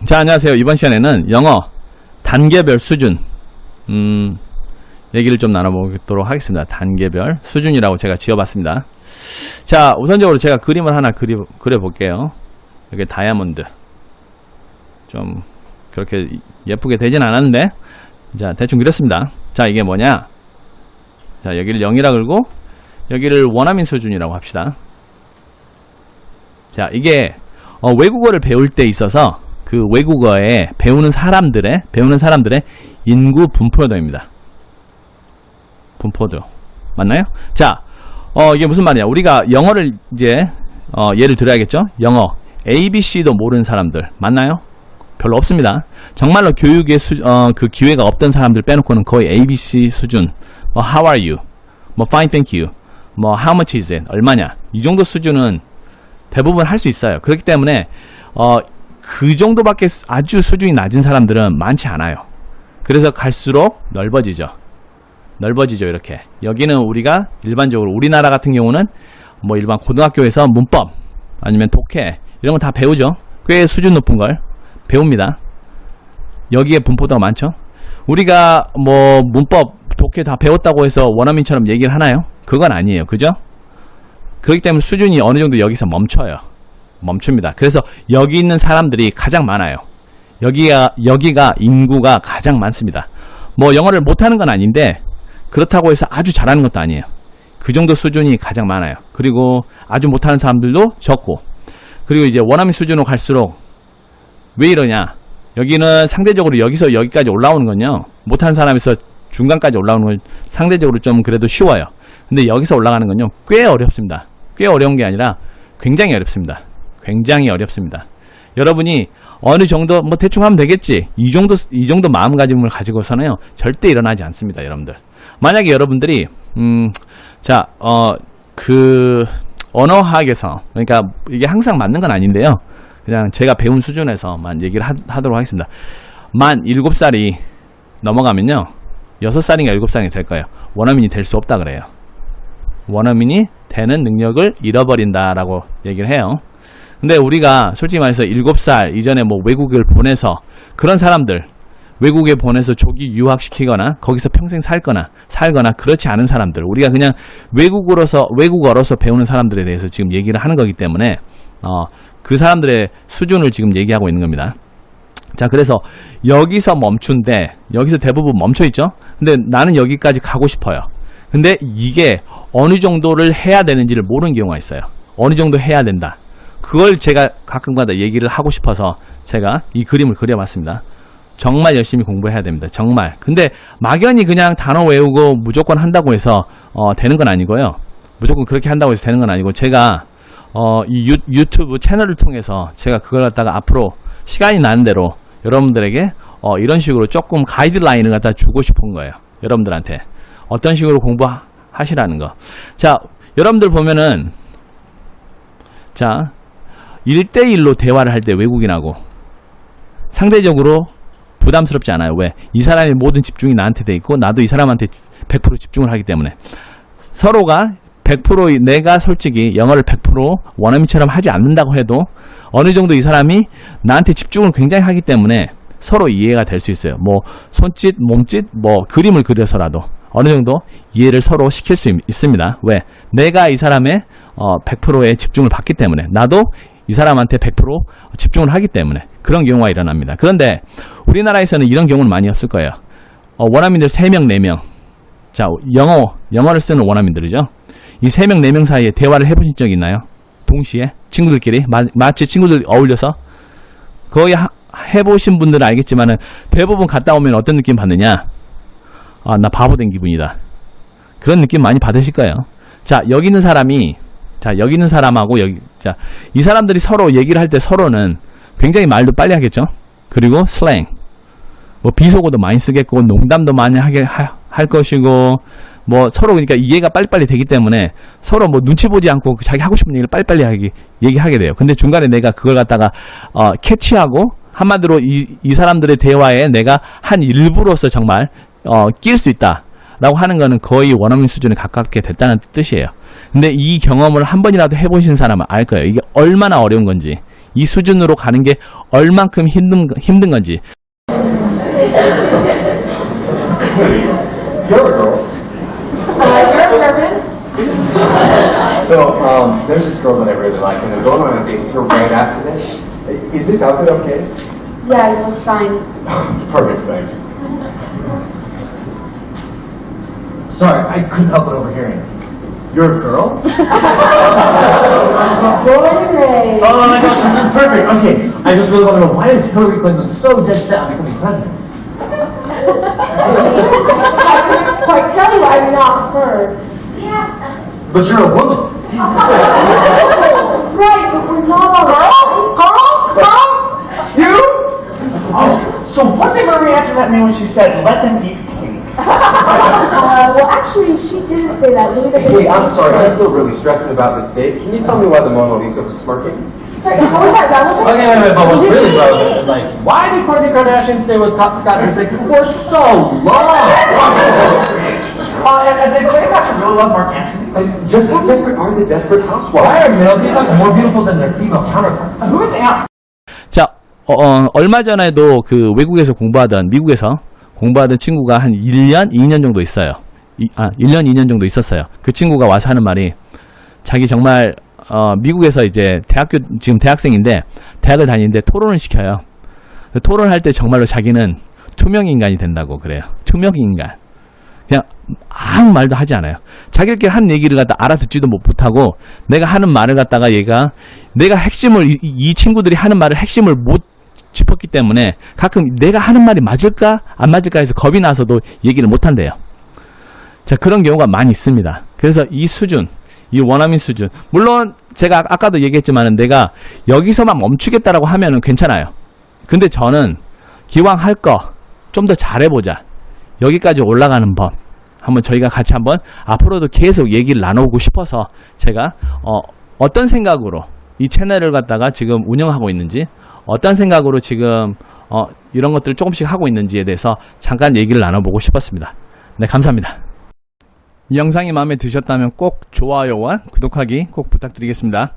자, 안녕하세요. 이번 시간에는 영어 단계별 수준 얘기를 좀 나눠보도록 하겠습니다. 단계별 수준이라고 제가 지어봤습니다. 자, 우선적으로 제가 그림을 하나 그려볼게요. 이게 다이아몬드 좀 그렇게 예쁘게 되진 않았는데, 자, 대충 그렸습니다. 자, 이게 뭐냐, 자, 여기를 0이라 그러고 여기를 원어민 수준이라고 합시다. 자, 이게 외국어를 배울 때 있어서 그 외국어에 배우는 사람들의 인구 분포도입니다. 분포도 맞나요? 자, 이게 무슨 말이냐, 우리가 영어를 이제 예를 들어야겠죠. 영어 ABC도 모르는 사람들 많나요? 별로 없습니다. 정말로 교육의 그 기회가 없던 사람들 빼놓고는 거의 ABC 수준, 뭐 How are you, 뭐 Fine thank you, 뭐 How much is it, 얼마냐, 이 정도 수준은 대부분 할 수 있어요. 그렇기 때문에 그 정도밖에 아주 수준이 낮은 사람들은 많지 않아요. 그래서 갈수록 넓어지죠. 이렇게. 여기는 우리가 일반적으로 우리나라 같은 경우는 뭐 일반 고등학교에서 문법 아니면 독해 이런 거 다 배우죠. 꽤 수준 높은 걸 배웁니다. 여기에 분포도가 많죠. 우리가 뭐 문법 독해 다 배웠다고 해서 원어민처럼 얘기를 하나요? 그건 아니에요. 그죠? 그렇기 때문에 수준이 어느 정도 여기서 멈춥니다. 그래서 여기 있는 사람들이 가장 많아요. 여기가 인구가 가장 많습니다. 뭐 영어를 못하는 건 아닌데 그렇다고 해서 아주 잘하는 것도 아니에요. 그 정도 수준이 가장 많아요. 그리고 아주 못하는 사람들도 적고, 그리고 이제 원어민 수준으로 갈수록 왜 이러냐, 여기는 상대적으로 여기서 여기까지 올라오는 건요, 못하는 사람에서 중간까지 올라오는 건 상대적으로 좀 그래도 쉬워요. 근데 여기서 올라가는 건요 꽤 어렵습니다. 꽤 어려운 게 아니라 굉장히 어렵습니다. 굉장히 어렵습니다. 여러분이 어느 정도 뭐 대충 하면 되겠지, 이 정도 마음가짐을 가지고서는요 절대 일어나지 않습니다. 여러분들, 만약에 여러분들이 그 언어학에서, 그러니까 이게 항상 맞는 건 아닌데요, 그냥 제가 배운 수준에서만 얘기를 하도록 하겠습니다. 만 7살이 넘어가면요 6살인가 7살이 될 거예요. 원어민이 될 수 없다 그래요. 원어민이 되는 능력을 잃어버린다라고 얘기를 해요. 근데 우리가 솔직히 말해서 7살 이전에 뭐 외국을 보내서, 그런 사람들 외국에 보내서 조기 유학시키거나 거기서 평생 살거나 그렇지 않은 사람들, 우리가 그냥 외국어로서 배우는 사람들에 대해서 지금 얘기를 하는 거기 때문에 그 사람들의 수준을 지금 얘기하고 있는 겁니다. 자, 그래서 여기서 멈춘데, 여기서 대부분 멈춰 있죠. 근데 나는 여기까지 가고 싶어요. 근데 이게 어느 정도를 해야 되는지를 모르는 경우가 있어요. 어느 정도 해야 된다, 그걸 제가 가끔가다 얘기를 하고 싶어서 제가 이 그림을 그려봤습니다. 정말 열심히 공부해야 됩니다. 정말. 근데 막연히 그냥 단어 외우고 무조건 한다고 해서 되는 건 아니고요. 무조건 그렇게 한다고 해서 되는 건 아니고, 제가 이 유튜브 채널을 통해서 제가 그걸 갖다가 앞으로 시간이 나는 대로 여러분들에게 이런 식으로 조금 가이드라인을 갖다 주고 싶은 거예요. 여러분들한테 어떤 식으로 공부하시라는 거. 자, 여러분들 보면은, 자, 1대1로 대화를 할 때 외국인하고 상대적으로 부담스럽지 않아요. 왜? 이 사람의 모든 집중이 나한테 돼 있고 나도 이 사람한테 100% 집중을 하기 때문에, 서로가 100% 내가 솔직히 영어를 100% 원어민처럼 하지 않는다고 해도 어느 정도 이 사람이 나한테 집중을 굉장히 하기 때문에 서로 이해가 될 수 있어요. 뭐 손짓, 몸짓, 뭐 그림을 그려서라도 어느 정도 이해를 서로 시킬 수 있습니다. 왜? 내가 이 사람의 100%의 집중을 받기 때문에, 나도 이 사람한테 100% 집중을 하기 때문에 그런 경우가 일어납니다. 그런데 우리나라에서는 이런 경우는 많이 없을 거예요. 원어민들 3명, 4명. 자, 영어를 쓰는 원어민들이죠. 이 3명, 4명 사이에 대화를 해보신 적 있나요? 동시에 친구들끼리 마치 친구들 어울려서. 거의 해보신 분들은 알겠지만은 대부분 갔다 오면 어떤 느낌 받느냐, 나 바보 된 기분이다, 그런 느낌 많이 받으실 거예요. 자, 여기 있는 사람하고 이 사람들이 서로 얘기를 할 때 서로는 굉장히 말도 빨리 하겠죠. 그리고 슬랭, 뭐 비속어도 많이 쓰겠고 농담도 많이 할 것이고, 뭐 서로 그러니까 이해가 빨리빨리 되기 때문에 서로 뭐 눈치 보지 않고 자기 하고 싶은 얘기를 빨리빨리 얘기하게 돼요. 근데 중간에 내가 그걸 갖다가 캐치하고, 한마디로 이 사람들의 대화에 내가 한 일부로서 정말 끼일 수 있다 라고 하는 거는 거의 원어민 수준에 가깝게 됐다는 뜻이에요. 근데 이 경험을 한 번이라도 해보신 사람은 알 거예요. 이게 얼마나 어려운 건지, 이 수준으로 가는 게 얼만큼 힘든 건지. You're a girl. You're observant. So, there's this girl that I really like, and I'm going on a date with her right after this. Is this outfit okay? Yeah, it looks fine. Perfect, thanks. Sorry, I couldn't help but overhearing. You're a girl? Born and raised. Oh my gosh, this is perfect. Okay, I just really want to know, why is Hillary Clinton so dead set on becoming president? I couldn't quite tell you, I'm not her. But you're a woman. Right, but we're not all You? Oh, so what did Marie Antoinette mean when she said, let them eat cake? well, actually, she didn't say that. Louis the Hey, I'm sorry, I'm still really stressing about this date. Can you tell me why the Mona Lisa was smirking? Sorry, how was that relevant? Okay, wait, but what's really relevant is like, why did Kourtney Kardashian stay with Scott Disick for so long? And did Cleopatra really love Mark Antony? Just how desperate are the Desperate Housewives? Why are male peacocks more beautiful than their female counterparts? Who is Aunt? 자, 얼마 전에도 그 외국에서 공부하던, 미국에서 공부하던 친구가 한 1년, 2년 정도 있어요. 1년, 2년 정도 있었어요. 그 친구가 와서 하는 말이, 자기 정말, 미국에서 이제 지금 대학생인데, 대학을 다니는데 토론을 시켜요. 토론할 때 정말로 자기는 투명인간이 된다고 그래요. 투명인간. 그냥 아무 말도 하지 않아요. 자기들끼리 한 얘기를 갖다 알아듣지도 못하고, 내가 하는 말을 갖다가 내가 핵심을, 이 친구들이 하는 말을 핵심을 못 짚었기 때문에 가끔 내가 하는 말이 맞을까 안 맞을까 해서 겁이 나서도 얘기를 못 한대요. 자, 그런 경우가 많이 있습니다. 그래서 이 수준, 이 원어민 수준, 물론 제가 아까도 얘기했지만 내가 여기서만 멈추겠다라고 하면은 괜찮아요. 근데 저는 기왕 할 거 좀 더 잘해보자, 여기까지 올라가는 법 한번 저희가 같이 한번 앞으로도 계속 얘기를 나누고 싶어서 제가 어떤 생각으로 이 채널을 갖다가 지금 운영하고 있는지, 어떤 생각으로 지금 이런 것들을 조금씩 하고 있는지에 대해서 잠깐 얘기를 나눠보고 싶었습니다. 네, 감사합니다. 이 영상이 마음에 드셨다면 꼭 좋아요와 구독하기 꼭 부탁드리겠습니다.